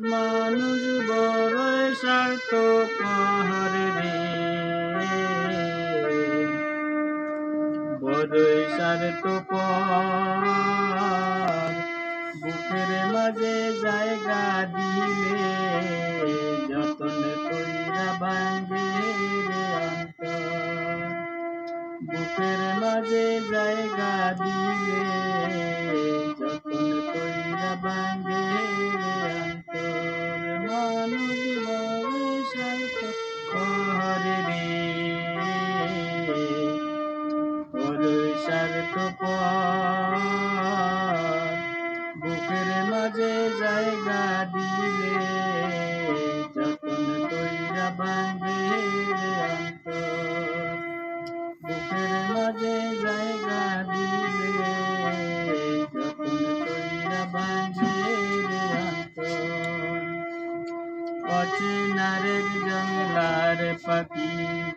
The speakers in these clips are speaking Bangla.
মানুষ বড়ই স্বার্থপর রে, বড়ই স্বার্থপর। বুকের মাঝে জায়গা দিলে যতন কইরা ভাঙ্গে রে অন্তর। বুকের মাঝে জায়গা দিলে যতন কইরা ভাঙ্গে রে অন্তর। মানুষ বড়ই স্বার্থপর রে, বড়ই স্বার্থপর। বুকের মাঝে জায়গা দিলে যতন কইরা ভাঙ্গে রে অন্তর। বুকের মাঝে জায়গা দিলে যতন কইরা ভাঙ্গে রে অন্তর। অচেনার জংলার পাখি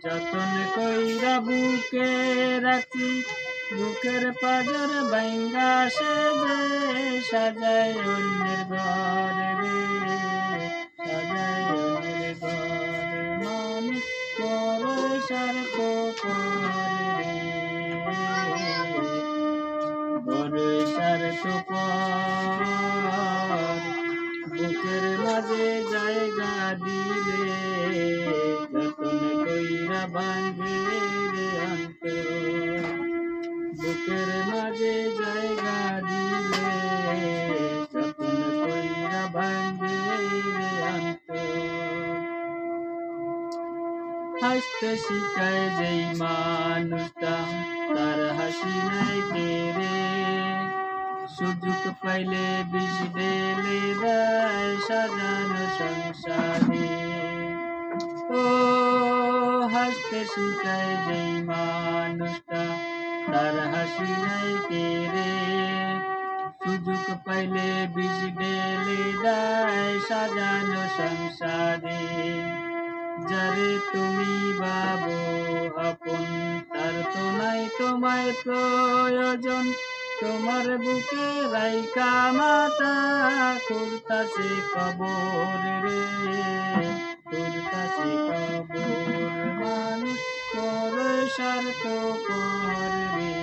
যতন কইরা বুকে রাখি, বুকের পাজর ভাঙ্গা সেজে সাজায় অন্যের ঘর রে, সাজায় অন্যের ঘর। মানুষ বড়ই স্বার্থপর রে, বড়ই স্বার্থপর। বুকের মাঝে জায়গা দিলে যতন কইরা ভাঙ্গে রে অন্তর। বুকের মাঝে জায়গা দিলে যতন কইরা ভাঙ্গে রে অন্তর। হাসতে শিখায় যেই মানুষটা তার হাসি নাই কেড়ে, সুযোগ পাইলে বিষ ঢেলে দেয় সাজানো সংসারে। ও হাসতে শিখায় যেই মানুষটা তার হাসি নাই কেড়ে, সুযোগ পাইলে বিষ ঢেলে দেয় সাজানো সংসারে। যারে তুমি ভাবো আপন তার তো নাই তোমায় প্রয়োজন, তোমার বুকে রাইখা মাথা খুঁড়তাছে কবর রে, খুঁড়তাছে কবর। মানুষ বড়ই স্বার্থপর রে,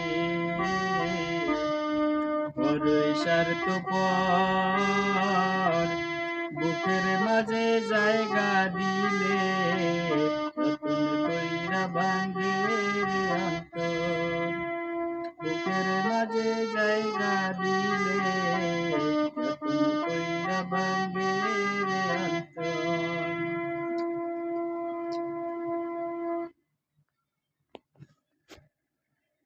বড়ই স্বার্থপর। বুকের মাঝে জায়গা দিলে যতন কইরা ভাঙ্গে রে অন্তর। বুকের মাঝে জায়গা দিলে যতন কইরা ভাঙ্গে